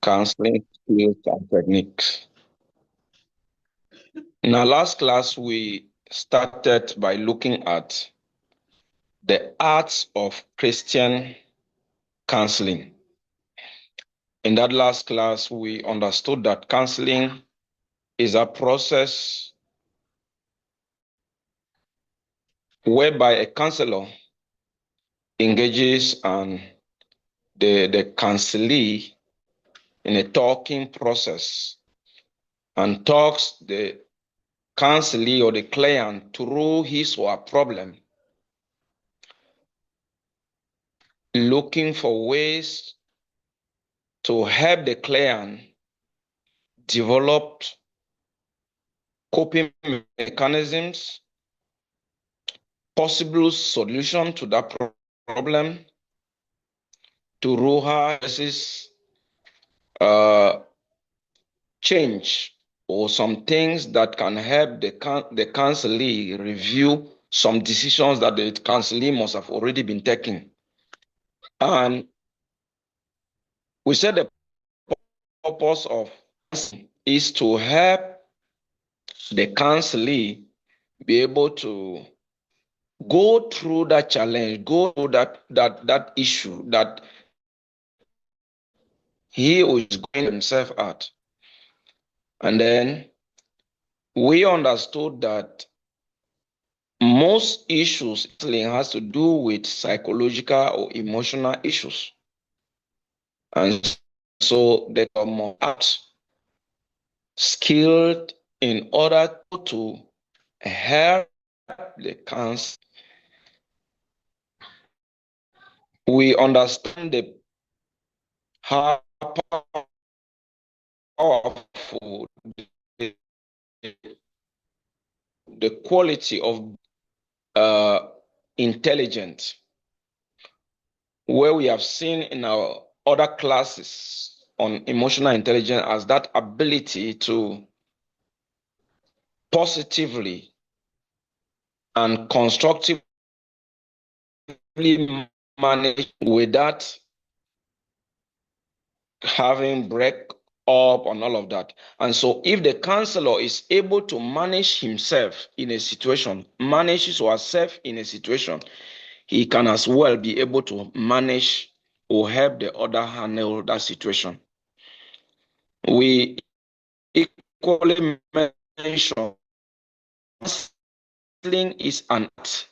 Counseling skills and techniques. In our last class, we started by looking at the arts of Christian counseling. In that last class, we understood that counseling is a process whereby a counselor engages the counselee in a talking process and talks the counselee or the client through his or her problem, looking for ways to help the client develop coping mechanisms, possible solution to that problem, to rule her change or some things that can help the counselee review some decisions that the counselee must have already been taking. And we said the purpose of is to help the counselee be able to go through that challenge, go through that issue that he is going himself at. And then we understood that most issues has to do with psychological or emotional issues. And so they are more skilled in order to help the counselor. We understand how powerful the quality of intelligence, where we have seen in our other classes on emotional intelligence as that ability to positively and constructively manage without having break up and all of that. And so if the counselor is able to manage himself in a situation, manages herself in a situation, he can as well be able to manage or help the other handle that situation. We equally mention counseling is an art.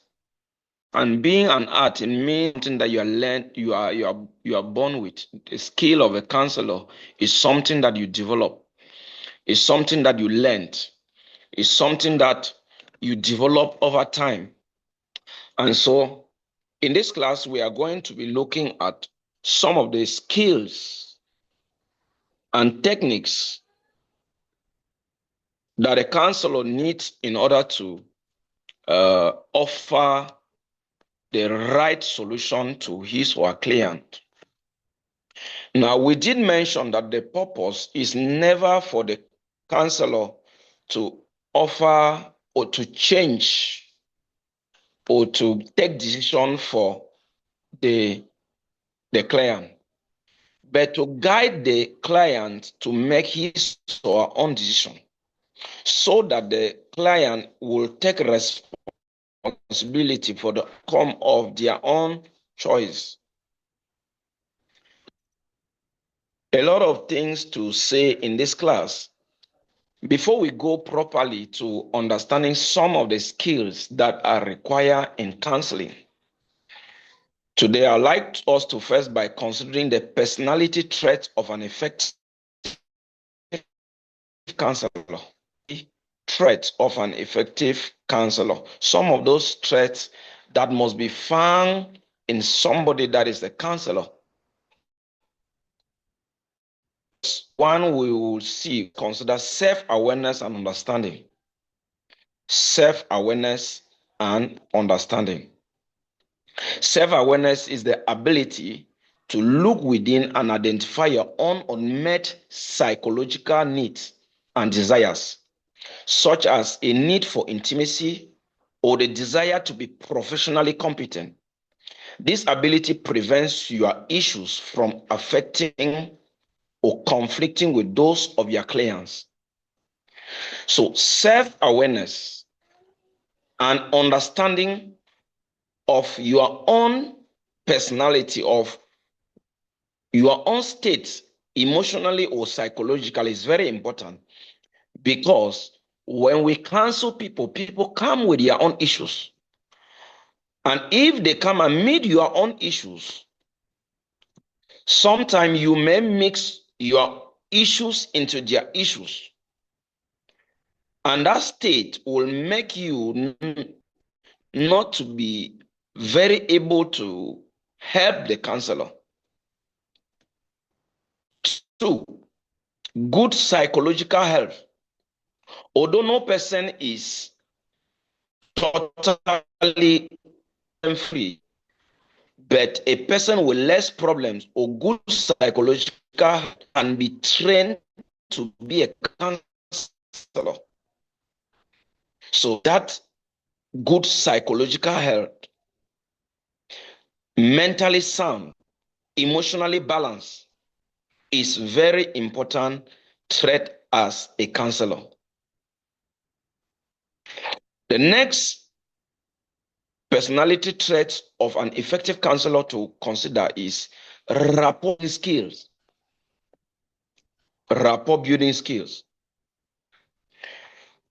And being an art, it means something that you are learned, you are born with. The skill of a counselor is something that you develop. It's something that you learned. It's something that you develop over time. And so in this class, we are going to be looking at some of the skills and techniques that a counselor needs in order to offer the right solution to his or her client. Now, we did mention that the purpose is never for the counselor to offer or to change or to take decision for the client, but to guide the client to make his or her own decision so that the client will take responsibility for the outcome of their own choice. A lot of things to say in this class. Before we go properly to understanding some of the skills that are required in counseling, today I'd like us to first by considering the personality traits of an effective counselor. Traits of an effective counselor. Some of those traits that must be found in somebody that is a counselor. One we will see, consider self-awareness and understanding. Self-awareness and understanding. Self-awareness is the ability to look within and identify your own unmet psychological needs and desires, such as a need for intimacy or the desire to be professionally competent. This ability prevents your issues from affecting or conflicting with those of your clients. So self-awareness and understanding of your own personality, of your own state, emotionally or psychologically, is very important, because when we counsel people, people come with their own issues. And if they come and meet your own issues, sometimes you may mix your issues into their issues. And that state will make you not to be very able to help the counselor. Two, good psychological health. Although no person is totally free, but a person with less problems or good psychological health can be trained to be a counselor. So that good psychological health, mentally sound, emotionally balanced, is very important trait as a counselor. The next personality trait of an effective counselor to consider is rapport skills. Rapport building skills.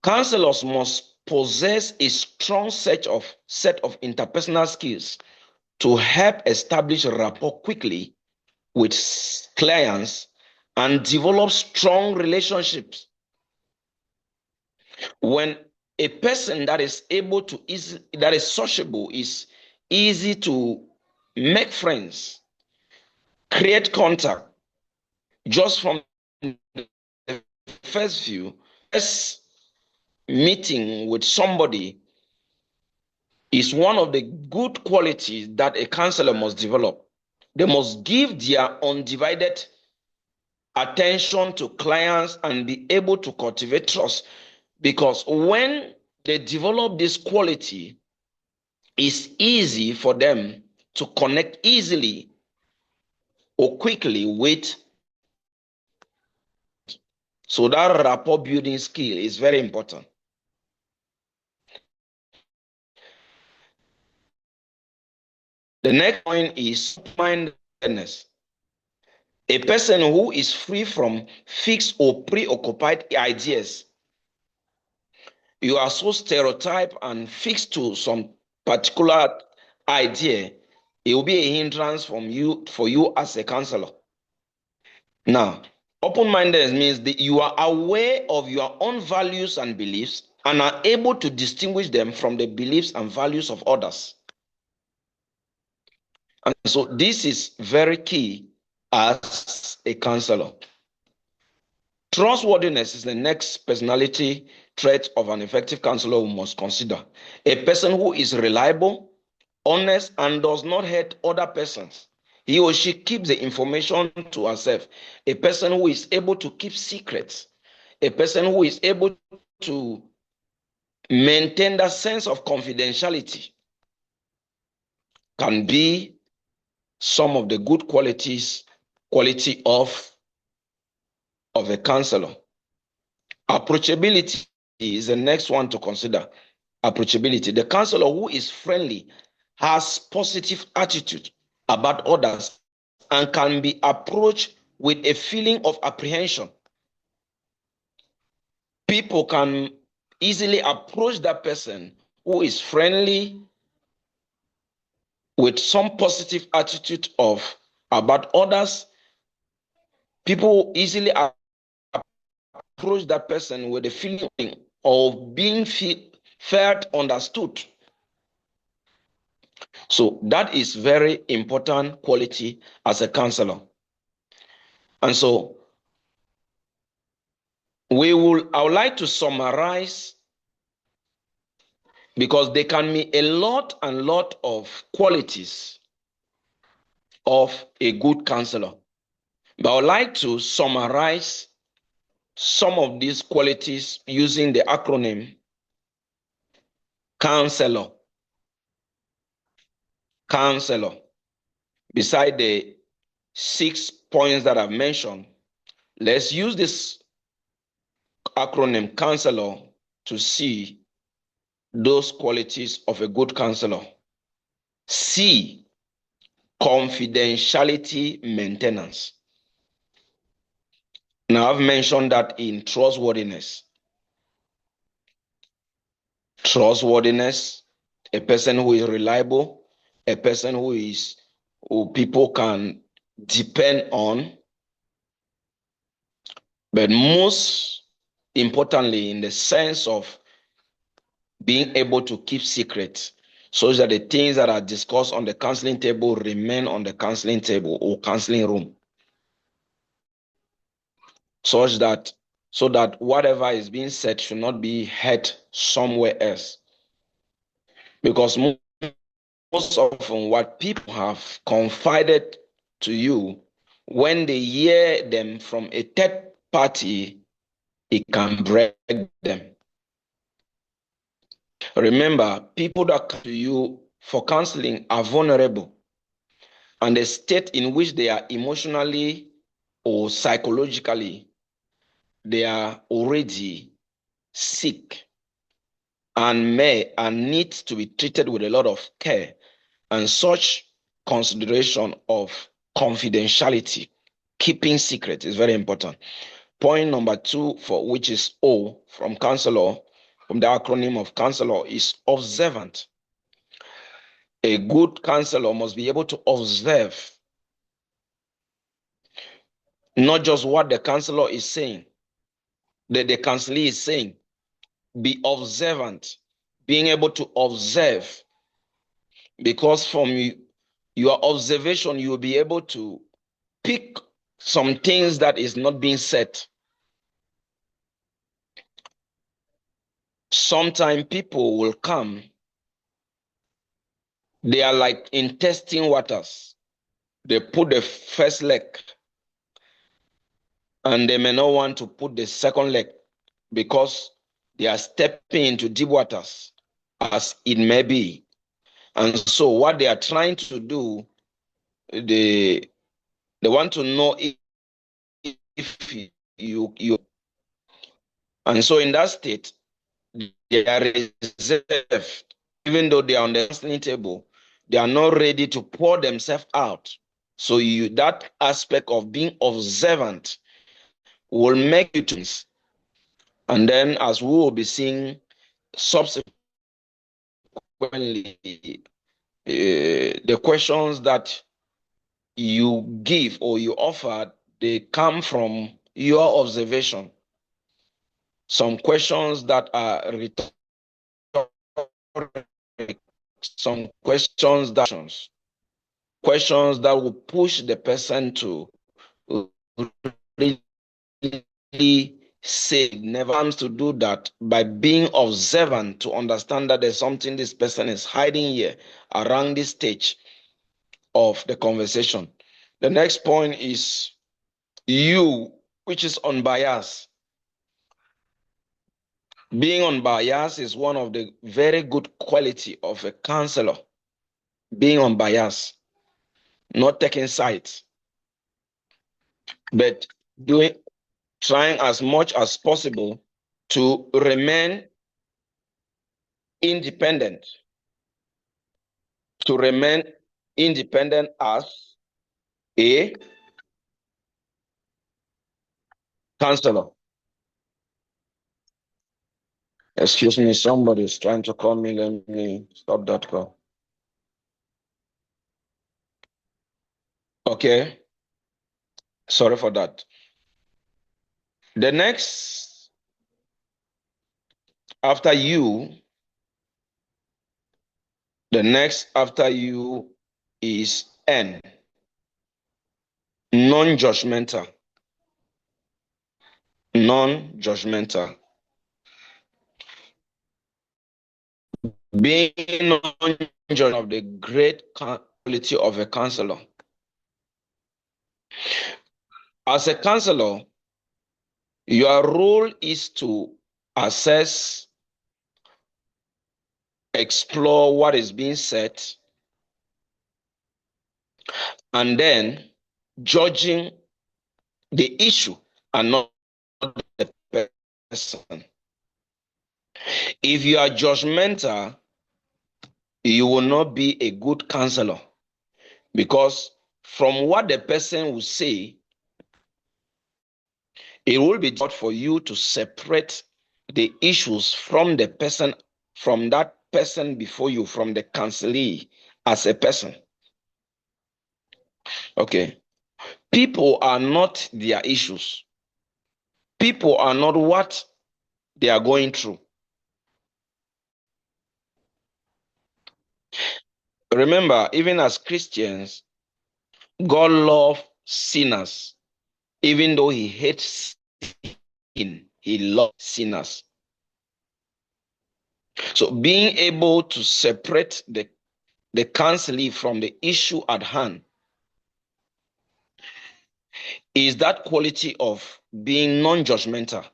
Counselors must possess a strong set of interpersonal skills to help establish rapport quickly with clients and develop strong relationships. When a person that is able to that is sociable, is easy to make friends, create contact just from the first view, first meeting with somebody, is one of the good qualities that a counselor must develop. They must give their undivided attention to clients and be able to cultivate trust, because when they develop this quality, it's easy for them to connect easily or quickly with. So that rapport building skill is very important. The next point is mindedness. A person who is free from fixed or preoccupied ideas. You are so stereotyped and fixed to some particular idea, it will be a hindrance for you as a counselor. Now, open-mindedness means that you are aware of your own values and beliefs and are able to distinguish them from the beliefs and values of others. And so this is very key as a counselor. Trustworthiness is the next personality trait of an effective counselor we must consider. A person who is reliable, honest, and does not hurt other persons. He or she keeps the information to herself. A person who is able to keep secrets. A person who is able to maintain that sense of confidentiality can be some of the good quality of a counselor. Approachability is the next one to consider. Approachability. The counselor who is friendly, has positive attitude about others, and can be approached with a feeling of apprehension. People can easily approach that person who is friendly with some positive attitude about others. People easily approach that person with a feeling of being felt understood. So that is very important quality as a counselor. And so I would like to summarize, because there can be a lot of qualities of a good counselor. But I would like to summarize some of these qualities using the acronym counselor. Counselor. Beside the 6 points that I've mentioned, Let's use this acronym counselor to see those qualities of a good counselor. C, confidentiality maintenance. Now, I've mentioned that in trustworthiness. Trustworthiness, a person who is reliable, a person who people can depend on, but most importantly, in the sense of being able to keep secrets, so that the things that are discussed on the counseling table remain on the counseling table or counseling room, such that so that whatever is being said should not be heard somewhere else. Because most often what people have confided to you, when they hear them from a third party, it can break them. Remember, people that come to you for counseling are vulnerable, and the state in which they are emotionally or psychologically, they are already sick and need to be treated with a lot of care, and such consideration of confidentiality, keeping secret, is very important. Point number 2, for which is O from counselor, from the acronym of counselor, is observant. A good counselor must be able to observe not just what the counselor is saying, the counselee is saying. Be observant, being able to observe, because from your observation, you will be able to pick some things that is not being said. Sometimes people will come, they are like in testing waters. They put the first leg and they may not want to put the second leg because they are stepping into deep waters, as it may be. And so what they are trying to do, they want to know if you and so in that state, they are reserved. Even though they are on the counseling table, they are not ready to pour themselves out. So that aspect of being observant will make you things. And then, as we will be seeing subsequently, the questions that you give or you offer, they come from your observation. Some questions that are rhetoric, some questions that will push the person to really say never comes to do that by being observant to understand that there's something this person is hiding here around this stage of the conversation. The next point is you, which is unbiased. Being unbiased is one of the very good quality of a counselor. Being unbiased, not taking sides, but trying as much as possible to remain independent, as a counselor. Excuse me, somebody is trying to call me. Let me stop that call. Okay. Sorry for that. The next after you, is N. Non-judgmental. Non-judgmental. Being non-judgmental of the great quality of a counselor. As a counselor, your role is to assess, explore what is being said, and then judging the issue and not the person. If you are judgmental, you will not be a good counselor, because from what the person will say, it will be difficult for you to separate the issues from the person, from that person before you, from the counselee as a person. Okay. People are not their issues. People are not what they are going through. Remember, even as Christians, God loves sinners. Even though he hates sin, he loves sinners. So being able to separate the counselee from the issue at hand is that quality of being non-judgmental.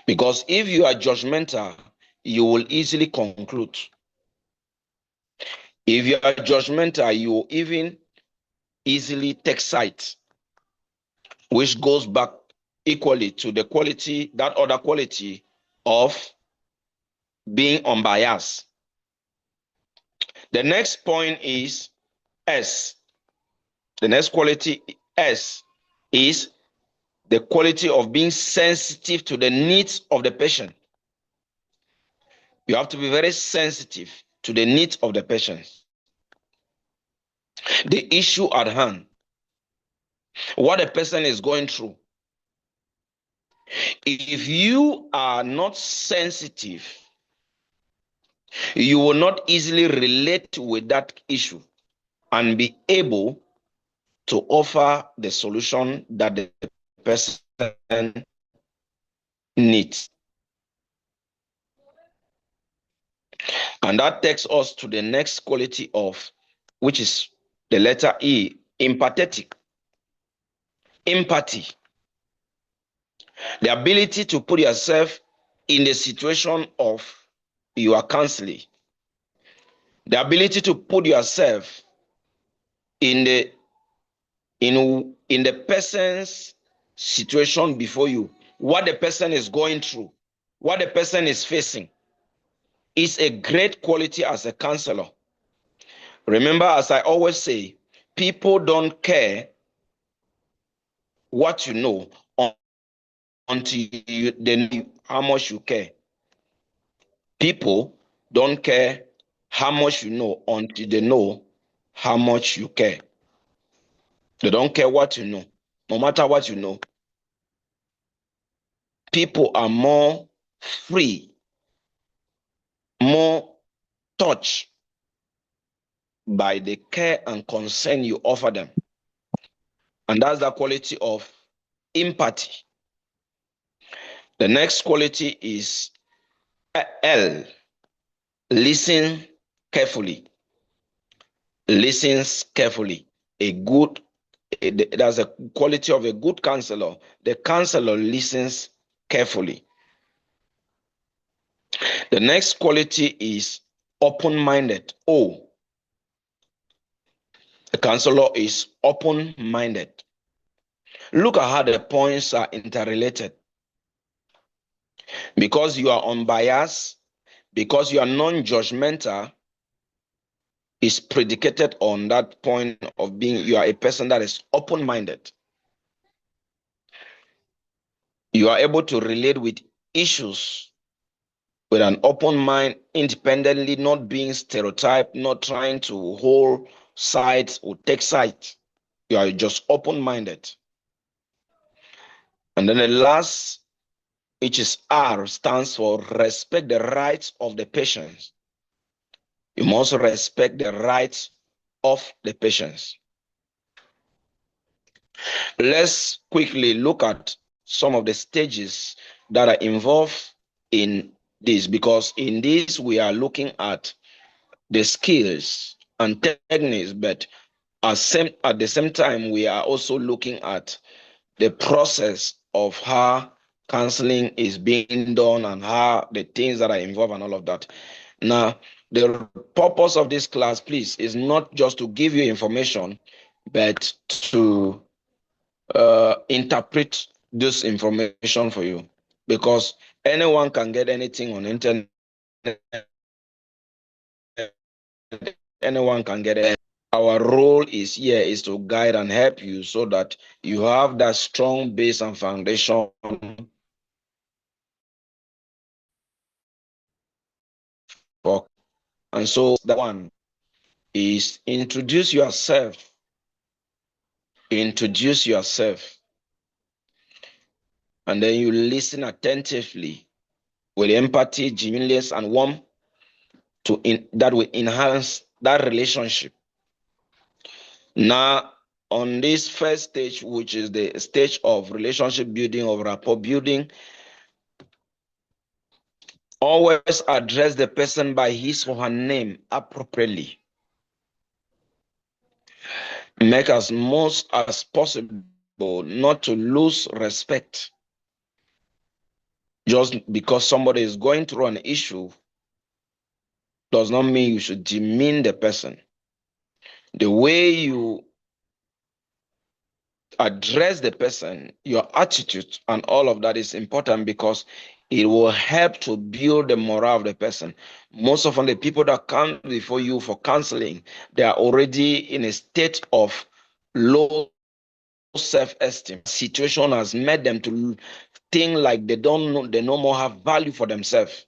Because if you are judgmental, you will easily conclude. If you are judgmental, you will even easily take sides, which goes back equally to the quality, that other quality of being unbiased. The next point is S. The next quality, S, is the quality of being sensitive to the needs of the patient. You have to be very sensitive to the needs of the patient. The issue at hand, what a person is going through. If you are not sensitive, you will not easily relate with that issue and be able to offer the solution that the person needs. And that takes us to the next quality of, which is the letter E, empathetic. Empathy. The ability to put yourself in the situation of your counseling. The ability to put yourself in the person's situation before you, what the person is going through, what the person is facing, is a great quality as a counselor. Remember, as I always say, people don't care what you know until they know how much you care. People don't care how much you know until they know how much you care. They don't care what you know. No matter what you know, people are more free, more touched by the care and concern you offer them. And that's the quality of empathy. The next quality is L. Listen carefully. Listens carefully. That's a quality of a good counselor. The counselor listens carefully. The next quality is open-minded. O. The counselor is open-minded. Look at how the points are interrelated. Because you are unbiased, because you are non-judgmental, is predicated on that point of being, you are a person that is open-minded. You are able to relate with issues with an open mind, independently, not being stereotyped, not trying to hold sides or take sides. You are just open-minded. And then the last, which is R, stands for respect the rights of the patient. You must respect the rights of the patients. Let's quickly look at some of the stages that are involved in this, because in this we are looking at the skills and techniques, but at the same time we are also looking at the process of how counseling is being done and how the things that are involved and all of that. Now, the purpose of this class, please, is not just to give you information, but to interpret this information for you, because anyone can get anything on internet. Anyone can get it. Our role is here is to guide and help you so that you have that strong base and foundation for. And so that one is introduce yourself. Introduce yourself. And then you listen attentively with empathy, genuineness, and warmth that will enhance that relationship. Now, on this first stage, which is the stage of relationship building, of rapport building, always address the person by his or her name appropriately. Make as most as possible not to lose respect. Just because somebody is going through an issue does not mean you should demean the person. The way you address the person, your attitude, and all of that is important, because it will help to build the morale of the person. Most often, the people that come before you for counseling, they are already in a state of low self-esteem. Situation has made them to think like they no more have value for themselves.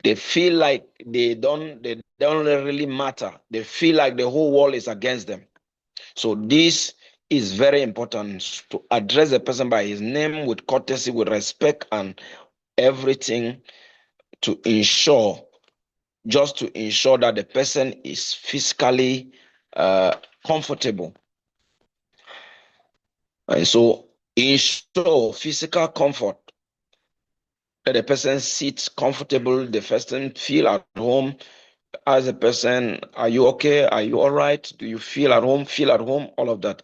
They feel like they don't really matter. They feel like the whole world is against them. So this is very important, to address the person by his name with courtesy, with respect, and everything, to ensure that the person is physically comfortable. And so ensure physical comfort, that the person sits comfortable, the person feel at home. As a person, are you okay? Are you all right? Do you feel at home? Feel at home? All of that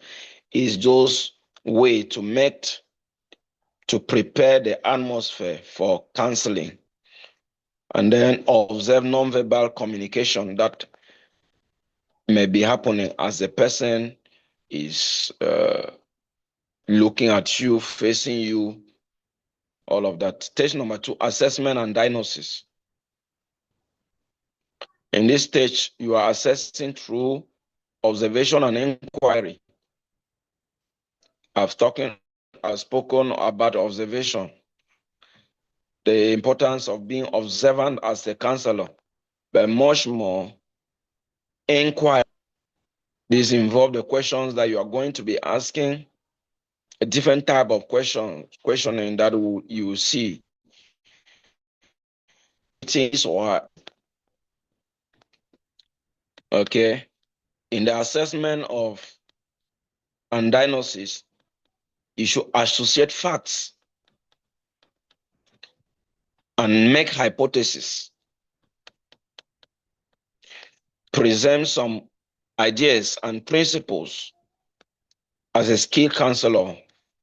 is just way to prepare the atmosphere for counseling. And then observe nonverbal communication that may be happening as the person is looking at you, facing you, all of that. Stage number 2, assessment and diagnosis. In this stage, you are assessing through observation and inquiry. I've spoken about observation, the importance of being observant as a counselor, but much more inquiry. This involves the questions that you are going to be asking, a different type of questioning that you will see. Okay. In the assessment of and diagnosis, you should associate facts and make hypotheses. Present some ideas and principles as a skilled counselor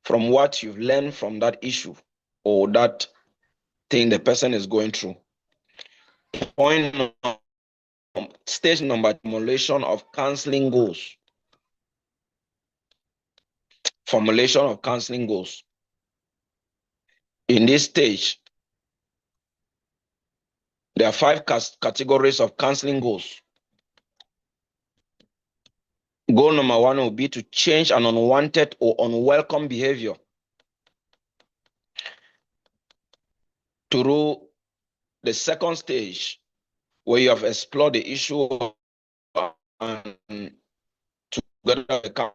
from what you've learned from that issue or that thing the person is going through. Stage number, formulation of counseling goals. Formulation of counseling goals. In this stage, there are 5 categories of counseling goals. Goal number 1 will be to change an unwanted or unwelcome behavior through the second stage, where you have explored the issue and together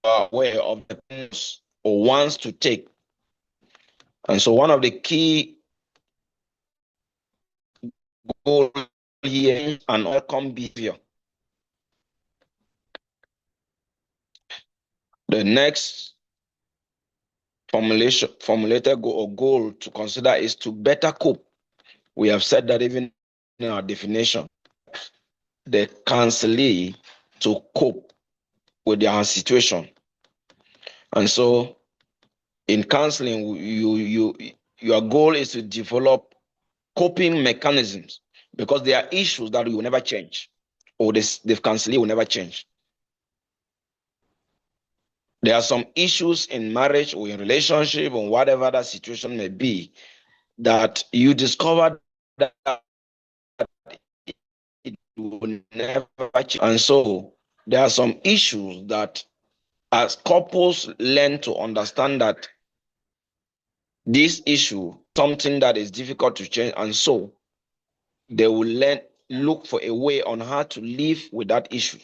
aware of the things or wants to take. And so one of the key goals here is an unwelcome behavior. The next formulated goal to consider is to better cope. We have said that even in our definition, the counselee to cope with their situation. And so in counseling, your goal is to develop coping mechanisms because there are issues that will never change or the counseling will never change. There are some issues in marriage or in relationship or whatever that situation may be that you discover that it will never change. And so there are some issues that as couples learn to understand that this issue, something that is difficult to change, and so they will look for a way on how to live with that issue.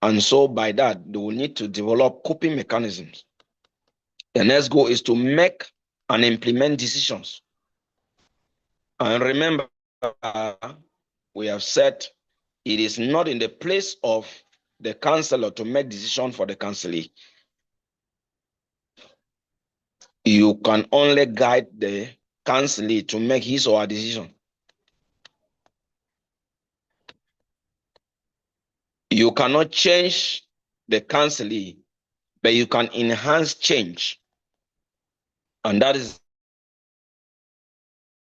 And so by that, they will need to develop coping mechanisms. The next goal is to make and implement decisions. And remember, we have said it is not in the place of the counselor to make decisions for the counselee. You can only guide the counselee to make his or her decision. You cannot change the counselee, but you can enhance change. And that is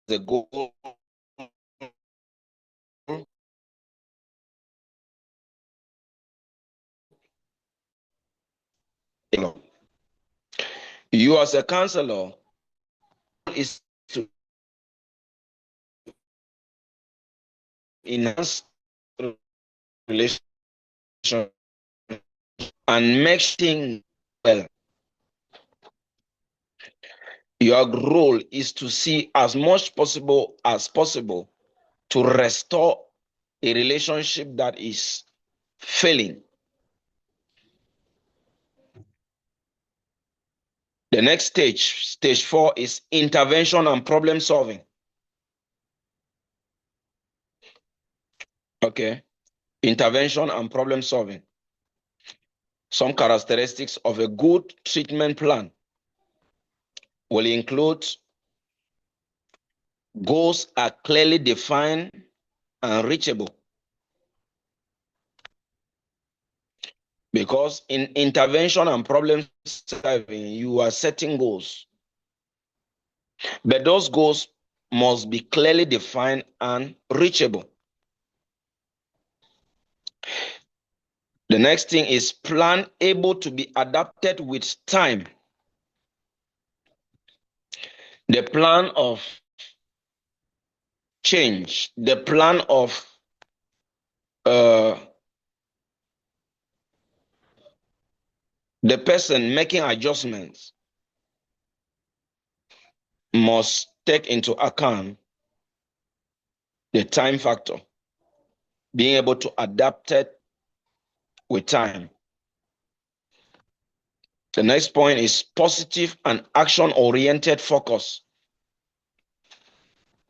the goal. You as a counselor is to enhance relations and make things well. Your role is to see as much possible as possible to restore a relationship that is failing. The next stage 4, is intervention and problem solving. Okay, intervention and problem solving. Some characteristics of a good treatment plan will include goals are clearly defined and reachable. Because in intervention and problem solving, you are setting goals. But those goals must be clearly defined and reachable. The next thing is plan able to be adapted with time. The plan of change, the plan of the person making adjustments must take into account the time factor, being able to adapt it with time. The next point is positive and action-oriented focus.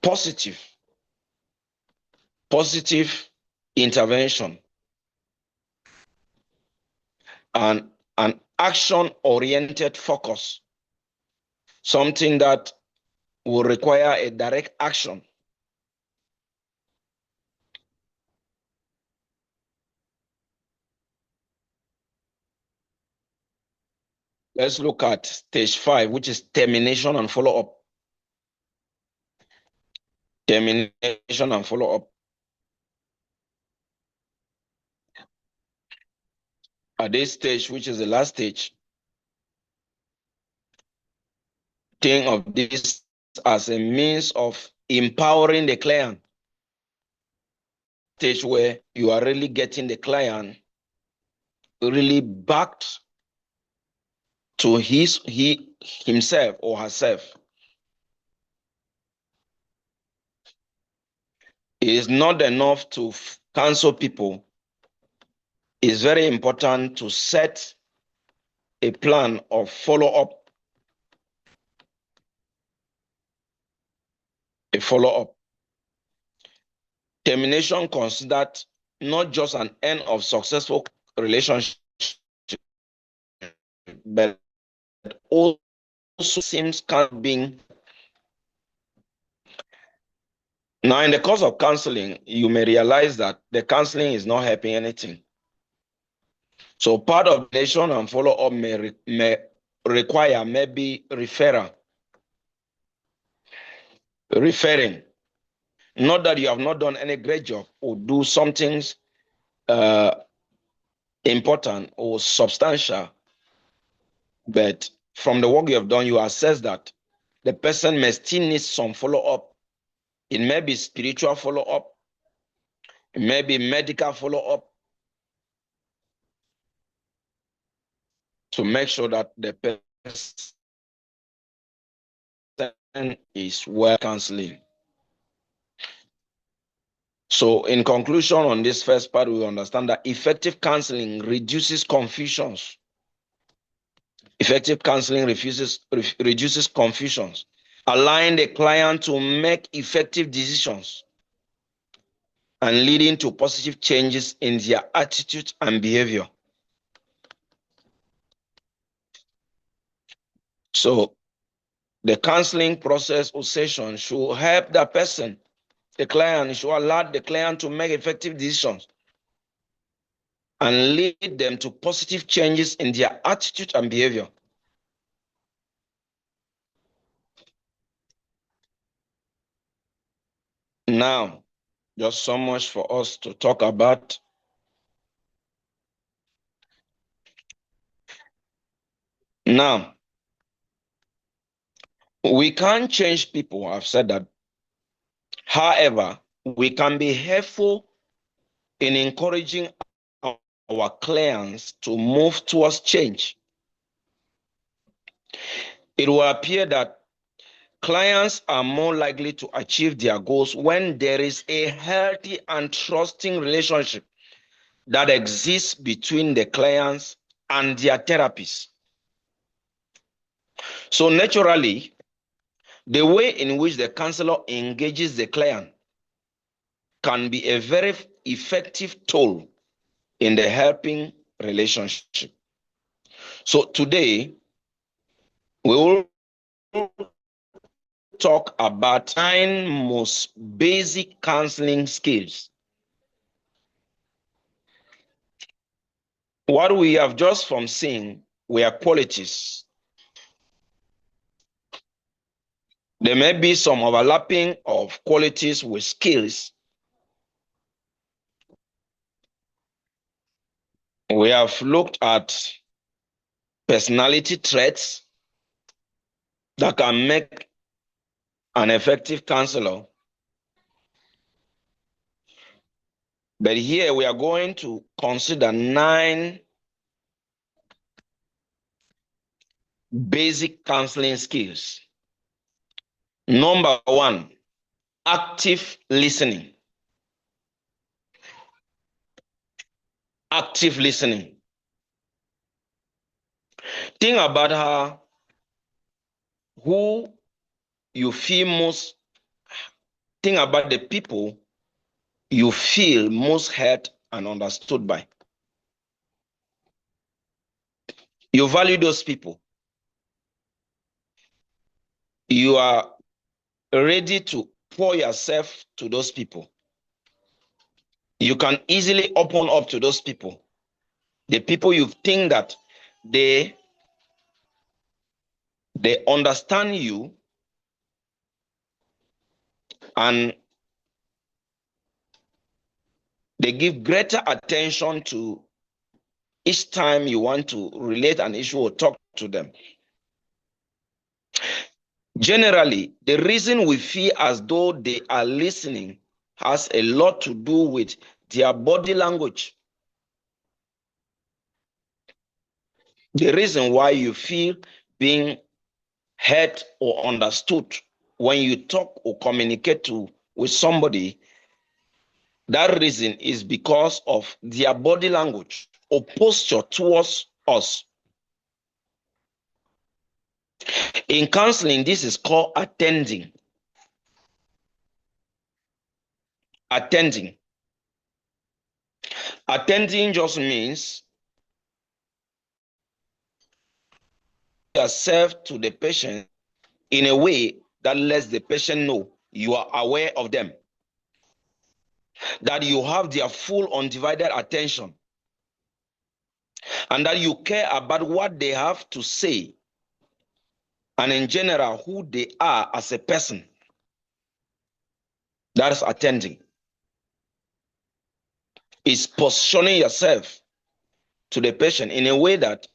Positive intervention and an action-oriented focus, something that will require a direct action. Let's look at stage 5, which is termination and follow-up. Termination and follow-up. At this stage, which is the last stage, think of this as a means of empowering the client. Stage where you are really getting the client really backed to himself or herself. It is not enough to counsel people. It's very important to set a plan of follow-up. A follow-up. Termination considered not just an end of successful relationship, but also seems kind of being. Now, in the course of counseling, you may realize that the counseling is not helping anything. So part of relation and follow-up may require maybe referral referring. Not that you have not done any great job or do something important or substantial, but from the work you have done, you assess that the person may still need some follow-up. It may be spiritual follow-up, it may be medical follow-up, to make sure that the person is well counseling. So in conclusion on this first part, we understand that effective counseling reduces confusions. Effective counseling reduces confusions, allowing the client to make effective decisions and leading to positive changes in their attitude and behavior. So the counseling process or session should help the person, the client, should allow the client to make effective decisions and lead them to positive changes in their attitude and behavior. Now, just so much for us to talk about. Now, we can't change people. I've said that. However, we can be helpful in encouraging our clients to move towards change. It will appear that clients are more likely to achieve their goals when there is a healthy and trusting relationship that exists between the clients and their therapists. So naturally, the way in which the counselor engages the client can be a very effective tool in the helping relationship. So today, we will talk about 9 most basic counseling skills. What we have just from seeing were qualities. There may be some overlapping of qualities with skills. We have looked at personality traits that can make an effective counselor. But here we are going to consider 9 basic counseling skills. Number 1, active listening. Active listening. Think about who you feel most, think about the people you feel most heard and understood by. You value those people. You are ready to pour yourself to those people. You can easily open up to those people. The people you think that they understand you and they give greater attention to each time you want to relate an issue or talk to them. Generally, the reason we feel as though they are listening has a lot to do with their body language. The reason why you feel being heard or understood when you talk or communicate with somebody, that reason is because of their body language or posture towards us. In counseling, this is called attending. Attending. Attending just means yourself to the patient in a way that lets the patient know you are aware of them, that you have their full undivided attention, and that you care about what they have to say, and in general, who they are as a person. That is attending. It's positioning yourself to the patient in a way that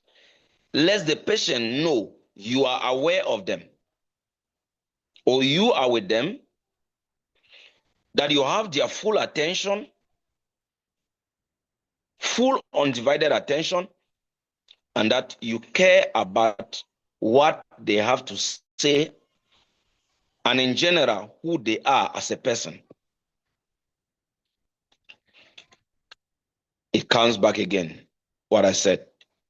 lets the patient know you are aware of them or you are with them, that you have their full attention, full undivided attention, and that you care about what they have to say and in general who they are as a person. It comes back again what I said.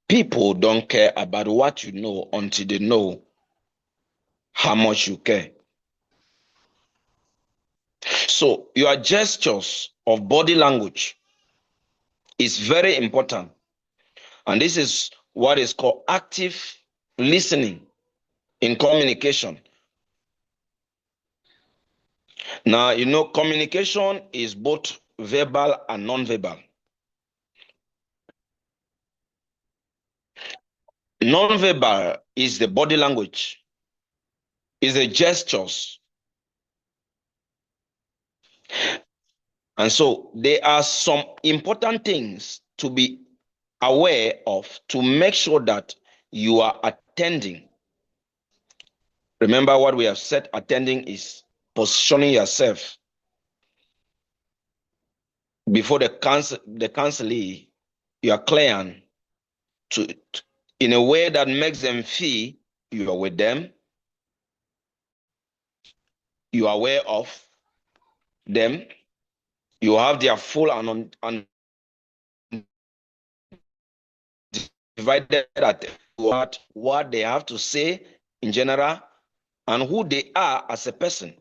People don't care about what you know until they know how much you care. So your gestures of body language is very important. And this is what is called active listening in communication. Now, communication is both verbal and non-verbal. Non-verbal is the body language, is the gestures. And so there are some important things to be aware of to make sure that you are attending. Remember what we have said, attending is positioning yourself before the counselee, your client, in a way that makes them feel you are with them, you are aware of them, you have their full and undivided attention to what they have to say in general and who they are as a person.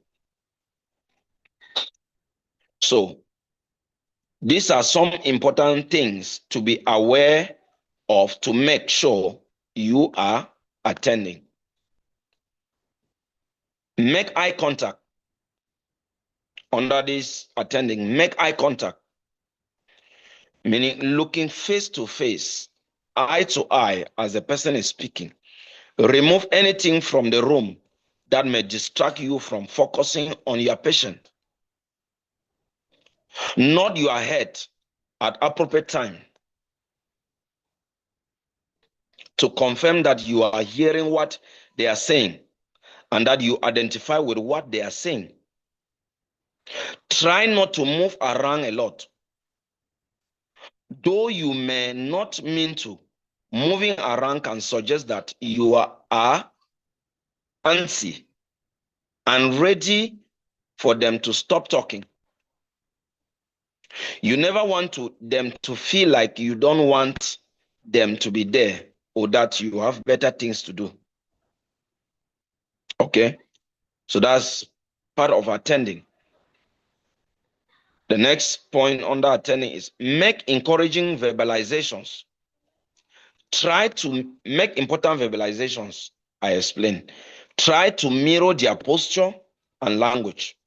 So these are some important things to be aware of to make sure you are attending. Make eye contact. Under this attending, make eye contact, meaning looking face to face, eye to eye as the person is speaking. Remove anything from the room that may distract you from focusing on your patient. Nod your head at appropriate time to confirm that you are hearing what they are saying and that you identify with what they are saying. Try not to move around a lot. Though you may not mean to, moving around can suggest that you are antsy and ready for them to stop talking. You never want them to feel like you don't want them to be there or that you have better things to do. Okay? So that's part of attending. The next point under attending is make encouraging verbalizations. Try to make important verbalizations, I explained. Try to mirror their posture and language.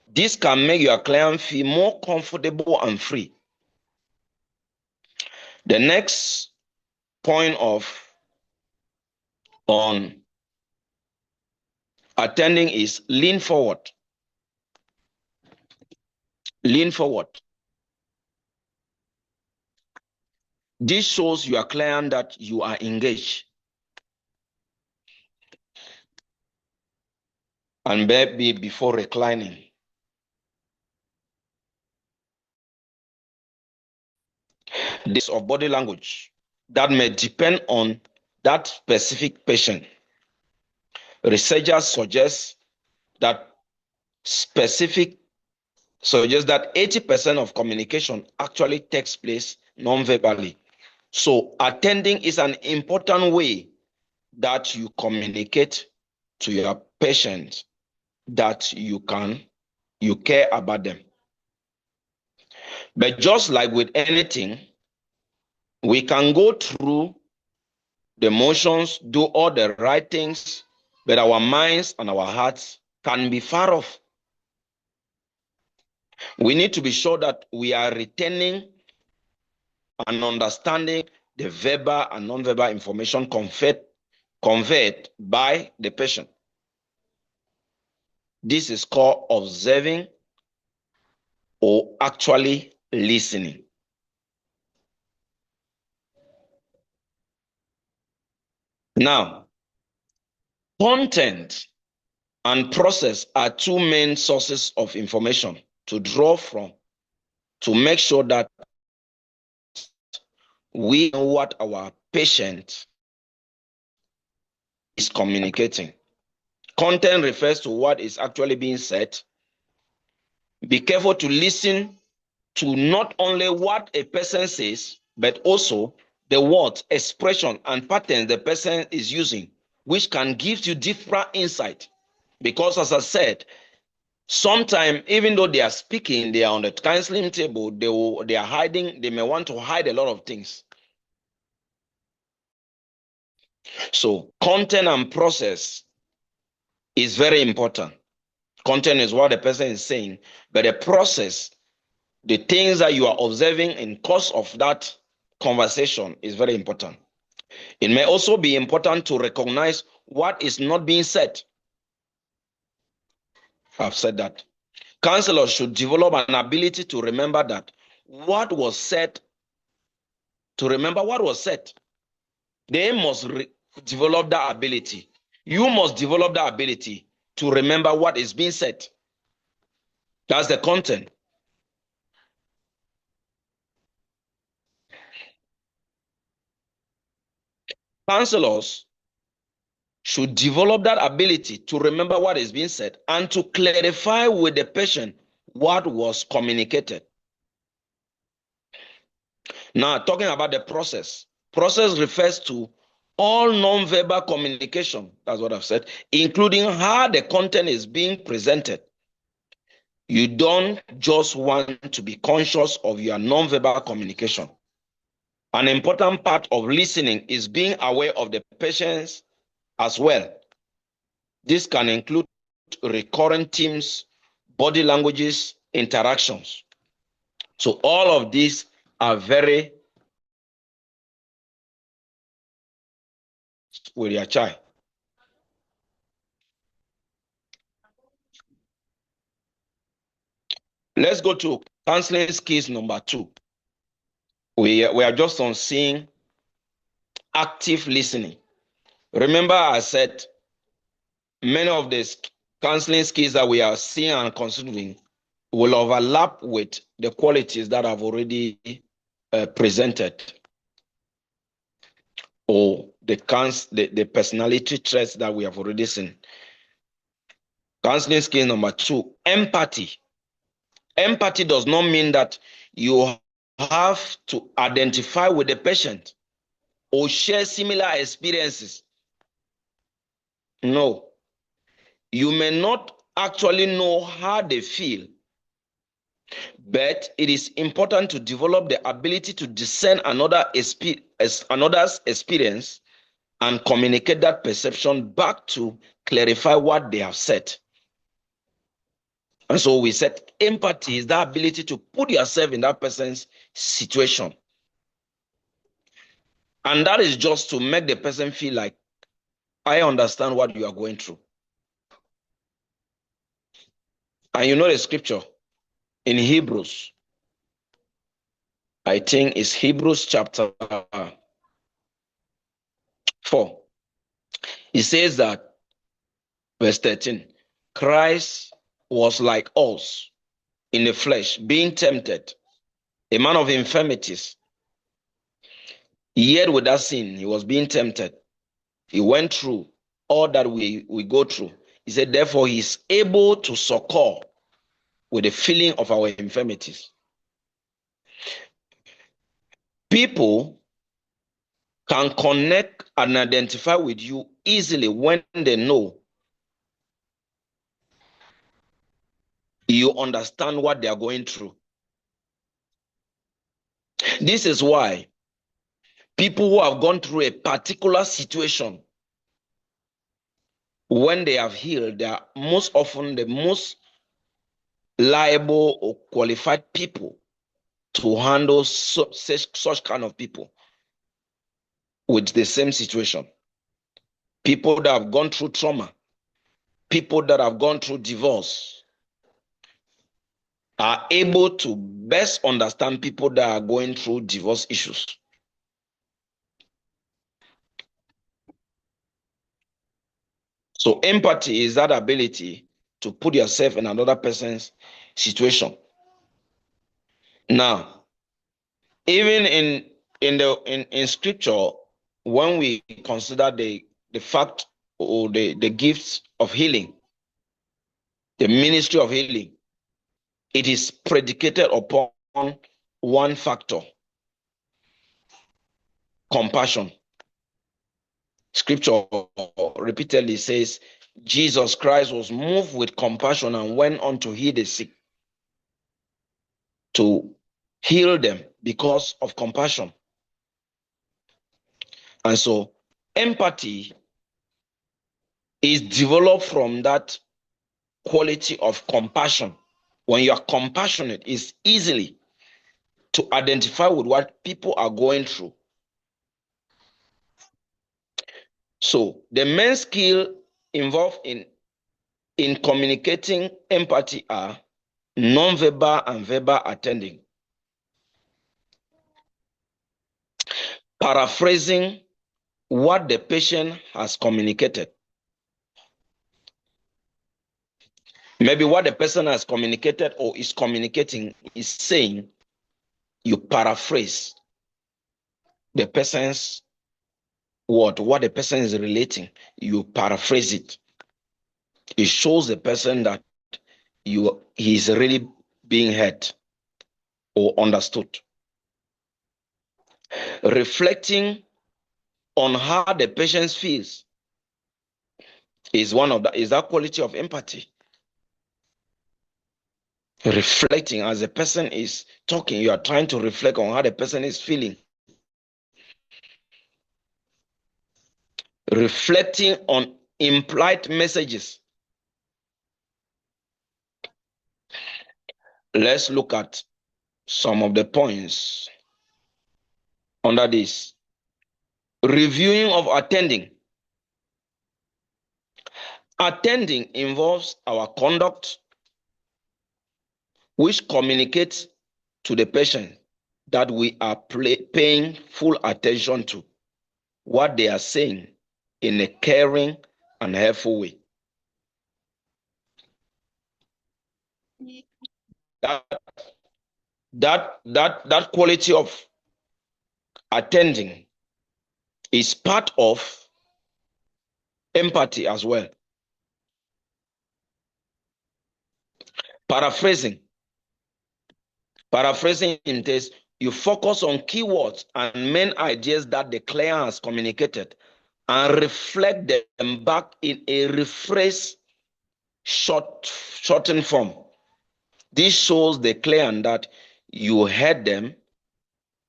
This can make your client feel more comfortable and free. The next point on attending is lean forward. Lean forward. This shows your client that you are engaged. And maybe before reclining. This of body language that may depend on that specific patient. Researchers suggest that 80% of communication actually takes place non-verbally. So attending is an important way that you communicate to your patient that you care about them. But just like with anything, we can go through the motions, do all the right things, but our minds and our hearts can be far off. We need to be sure that we are retaining and understanding the verbal and non-verbal information conveyed by the patient. This is called observing or actually listening. Now, content and process are two main sources of information to draw from to make sure that we know what our patient is communicating. Content refers to what is actually being said. Be careful to listen to not only what a person says, but also the words, expression, and patterns the person is using, which can give you different insight. Because as I said, sometimes even though they are speaking, they are on the counseling table, they are hiding, they may want to hide a lot of things. So content and process is very important. Content is what the person is saying, but the process, the things that you are observing in course of that conversation is very important. It may also be important to recognize what is not being said. I've said that. Counselors should develop an ability to remember that what was said, to remember what was said. They must develop that ability. You must develop that ability to remember what is being said. That's the content. Counselors should develop that ability to remember what is being said and to clarify with the patient what was communicated. Now, talking about the process. Process refers to all non-verbal communication, that's what I've said, including how the content is being presented. You don't just want to be conscious of your non-verbal communication. An important part of listening is being aware of the patients as well. This can include recurrent themes, body languages, interactions. So all of these are very with your child. Let's go to counseling skills number 2. We are just on seeing active listening. Remember, I said many of the counseling skills that we are seeing and considering will overlap with the qualities that I've already presented, or the personality traits that we have already seen. Counseling skill number 2, empathy. Empathy does not mean that you have to identify with the patient or share similar experiences. No. You may not actually know how they feel, but it is important to develop the ability to discern another's experience and communicate that perception back to clarify what they have said. And so we said empathy is the ability to put yourself in that person's situation. And that is just to make the person feel like, I understand what you are going through. And you know the scripture in Hebrews, I think it's Hebrews chapter 4. It says that, verse 13, Christ was like us in the flesh, being tempted, a man of infirmities, yet without sin, he was being tempted. He went through all that we go through. He said, therefore, he is able to succor with the feeling of our infirmities. People can connect and identify with you easily when they know you understand what they are going through. This is why people who have gone through a particular situation, when they have healed, they are most often the most liable or qualified people to handle such kind of people with the same situation. People that have gone through trauma, people that have gone through divorce are able to best understand people that are going through divorce issues. So empathy is that ability to put yourself in another person's situation. Now, even in scripture, when we consider the fact or the gifts of healing, the ministry of healing, it is predicated upon one factor: compassion. Scripture repeatedly says Jesus Christ was moved with compassion and went on to heal the sick, to heal them because of compassion. And so empathy is developed from that quality of compassion. When you are compassionate, it's easily to identify with what people are going through. So the main skill involved in communicating empathy are non-verbal and verbal attending, paraphrasing what the patient has communicated. Maybe what the person has communicated or is communicating is saying, you paraphrase the person's word, what the person is relating, you paraphrase it. It shows the person that he is really being heard or understood. Reflecting on how the patient feels is that quality of empathy. Reflecting as the person is talking, you are trying to reflect on how the person is feeling. Reflecting on implied messages. Let's look at some of the points under this. Reviewing of attending. Attending involves our conduct, which communicates to the patient that we are paying full attention to what they are saying in a caring and helpful way. That quality of attending is part of empathy as well. Paraphrasing. Paraphrasing entails you focus on keywords and main ideas that the client has communicated and reflect them back in a rephrased shortened form. This shows the client that you heard them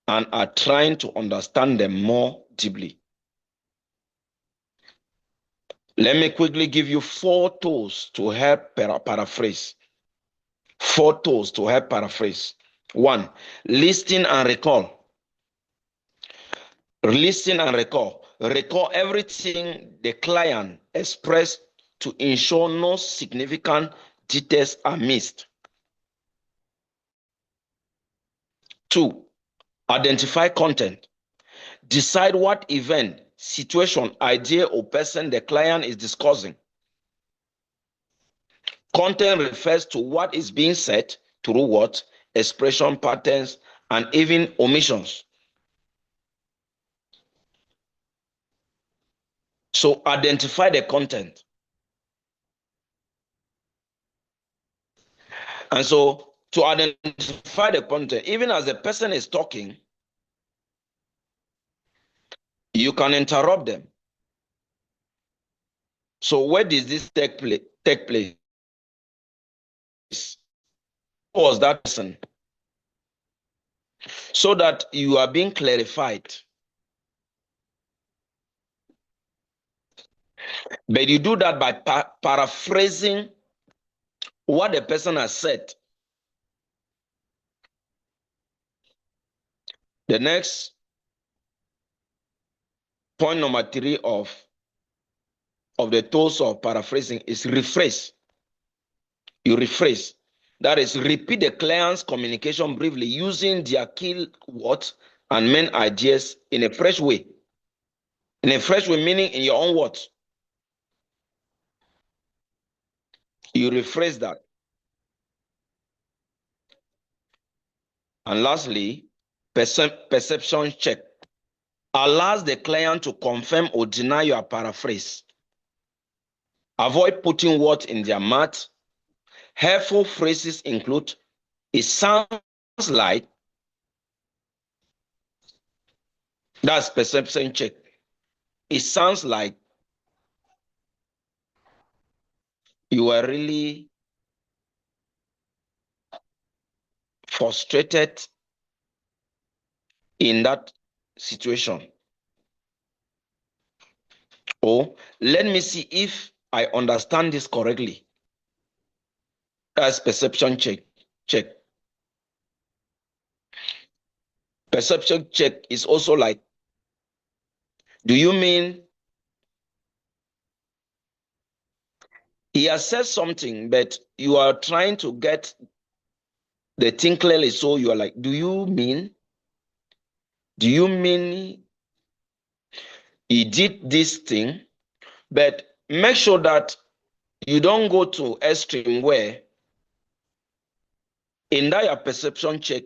and are trying to understand them more deeply. Let me quickly give you 4 tools to help paraphrase. 4 tools to help paraphrase. 1, listen and recall. Listen and recall. Recall everything the client expressed to ensure no significant details are missed. 2, identify content. Decide what event, situation, idea, or person the client is discussing. Content refers to what is being said through what, expression patterns, and even omissions. So identify the content. And so to identify the content, even as the person is talking, you can interrupt them. So where did this take place? Who was that person? So that you are being clarified. But you do that by paraphrasing what the person has said. The next point, number 3 of of the tools of paraphrasing is rephrase. You rephrase. That is, repeat the client's communication briefly using their key words and main ideas in a fresh way. In a fresh way, meaning in your own words. You rephrase that. And lastly, perception check. Allows the client to confirm or deny your paraphrase. Avoid putting words in their mouth. Helpful phrases include, it sounds like, that's perception check. It sounds like you are really frustrated in that situation. Or let me see if I understand this correctly. That's perception check. Check. Perception check is also like, do you mean he has said something, but you are trying to get the thing clearly? So you are like, do you mean he did this thing? But make sure that you don't go to extreme where in that your perception check,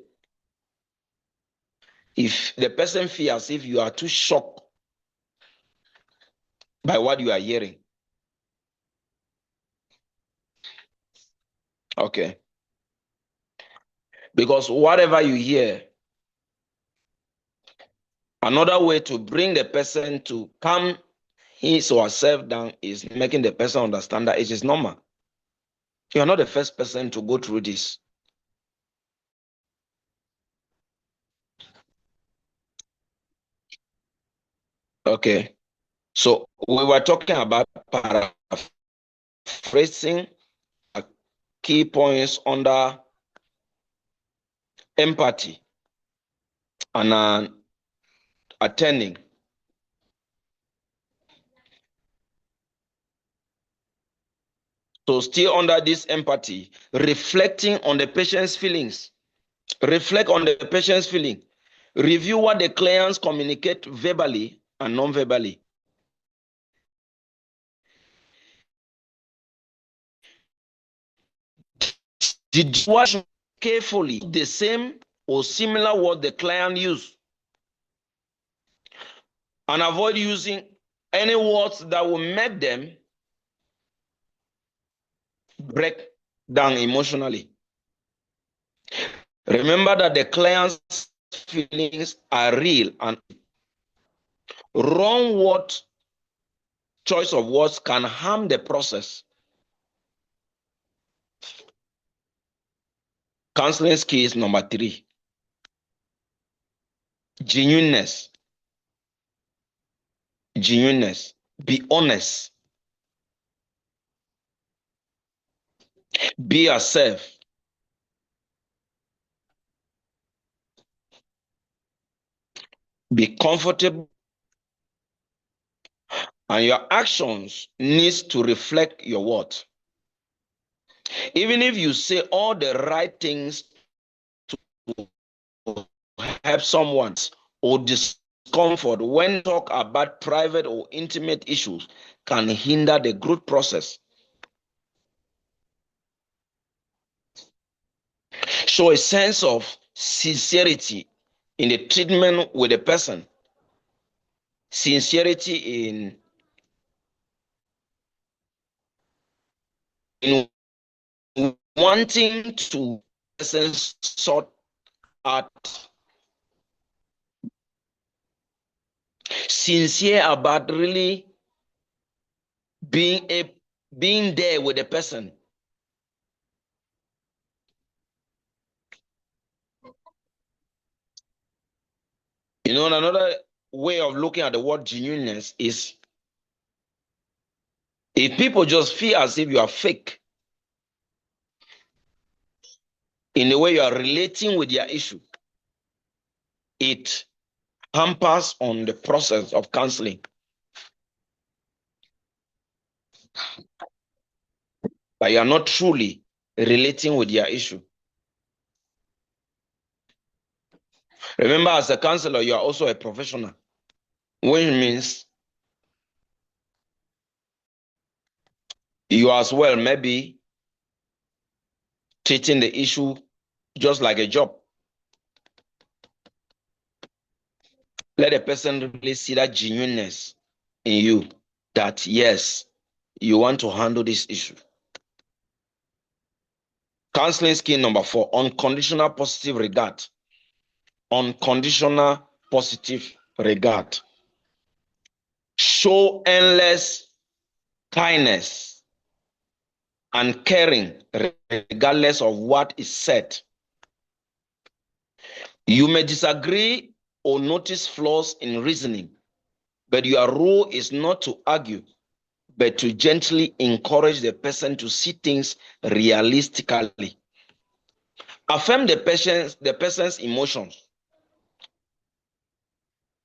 if the person feels if you are too shocked by what you are hearing. Okay. Because whatever you hear, another way to bring the person to calm his or herself down is making the person understand that it is normal. You are not the first person to go through this. Okay. So we were talking about paraphrasing, key points under empathy and attending. So still under this empathy, reflecting on the patient's feelings. Reflect on the patient's feeling. Review what the clients communicate verbally and non-verbally. Did you watch carefully the same or similar word the client used? And avoid using any words that will make them break down emotionally. Remember that the client's feelings are real, and wrong word choice of words can harm the process. Counseling skills number 3. Genuineness. Genuineness. Be honest. Be yourself. Be comfortable. And your actions needs to reflect your words. Even if you say all the right things to help someone or discomfort when talk about private or intimate issues can hinder the growth process. Show a sense of sincerity in the treatment with the person. Sincerity in wanting to sort out. Sincere about really being there with the person. You know, another way of looking at the word genuineness is if people just feel as if you are fake in the way you are relating with their issue, it hampers on the process of counseling. but you are not truly relating with their issue. Remember, as a counselor, you are also a professional, which means you as well maybe treating the issue just like a job. Let a person really see that genuineness in you, that yes, you want to handle this issue. Counseling skill number 4, unconditional positive regard. Unconditional positive regard. Show endless kindness and caring regardless of what is said. You may disagree or notice flaws in reasoning, but your role is not to argue, but to gently encourage the person to see things realistically. Affirm the person's emotions.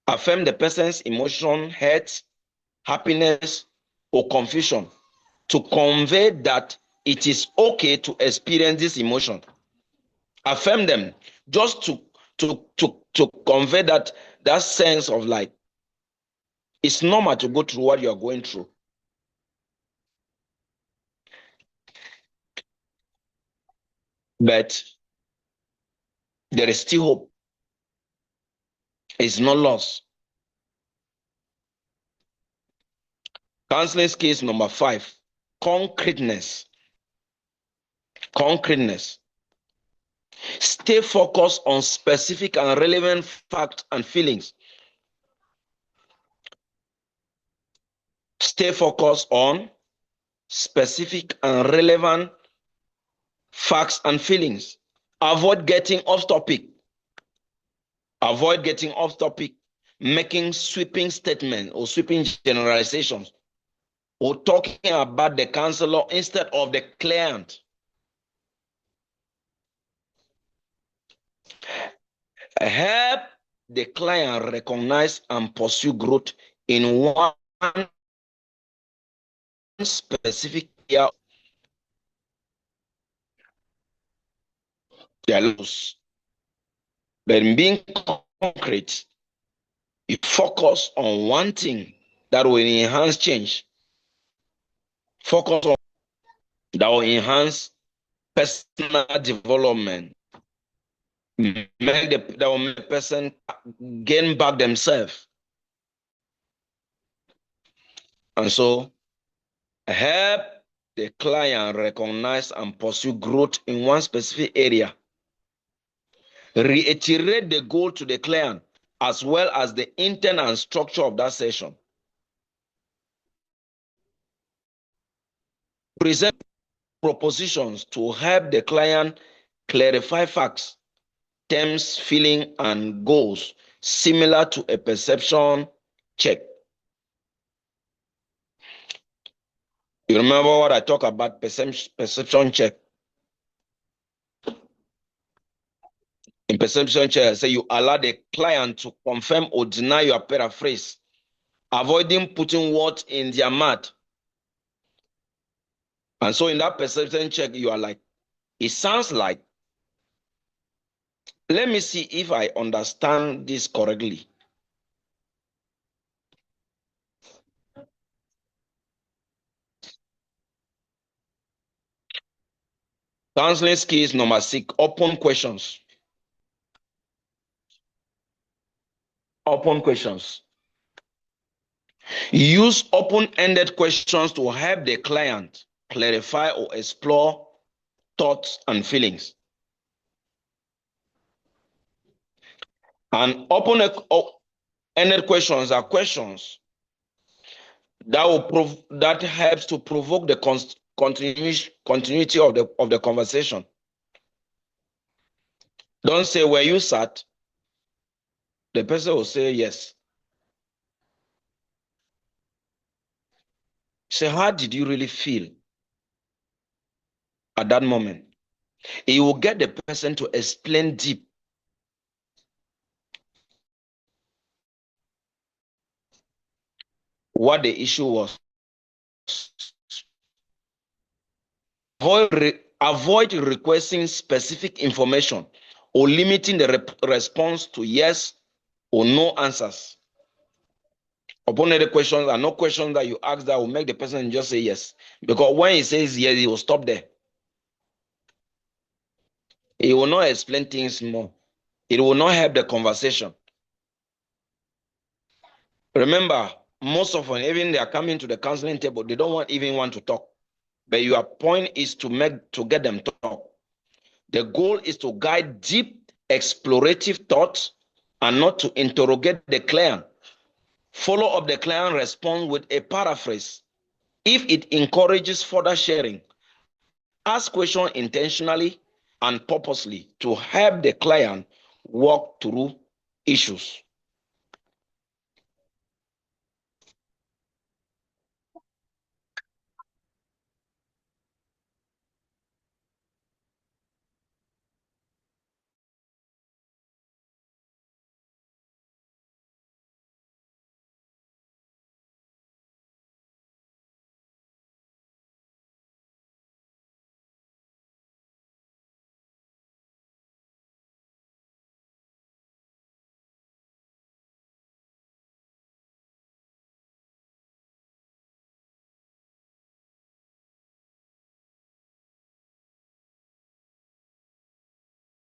Affirm the person's emotion, hurt, happiness, or confusion to convey that it is okay to experience this emotion. Affirm them just to convey that sense of like it's normal to go through what you are going through. But there is still hope. It's not lost. Counseling skills number 5, concreteness. Concreteness. Stay focused on specific and relevant facts and feelings. Stay focused on specific and relevant facts and feelings. Avoid getting off topic. Avoid getting off topic, making sweeping statements or sweeping generalizations, or talking about the counselor instead of the client. Help the client recognize and pursue growth in one specific area. But in being concrete, you focus on one thing that will enhance change. Focus on that will enhance personal development. That will make the person gain back themselves. And so help the client recognize and pursue growth in one specific area. Reiterate the goal to the client as well as the intent and structure of that session. Present propositions to help the client clarify facts, terms, feeling, and goals, similar to a perception check. You remember what I talk about perception check? In perception check, I say you allow the client to confirm or deny your paraphrase, avoiding putting words in their mouth. And so in that perception check, you are like, it sounds like, let me see if I understand this correctly. Counseling skills number 6, open questions. Open questions. Use open-ended questions to help the client clarify or explore thoughts and feelings. And open-ended questions are questions that helps to provoke the continuity of the conversation. Don't say, were you sad? The person will say yes. Say, how did you really feel at that moment? It will get the person to explain deep. What the issue was Avoid requesting specific information or limiting the response to yes or no answers. Upon any questions and no questions that you ask that will make the person just say yes. Because when he says yes, he will stop there. He will not explain things more. It will not help the conversation. Remember, most often, even they are coming to the counseling table, they don't even want to talk. But your point is to get them to talk. The goal is to guide deep explorative thoughts and not to interrogate the client. Follow up the client response with a paraphrase. If it encourages further sharing, ask questions intentionally and purposely to help the client walk through issues.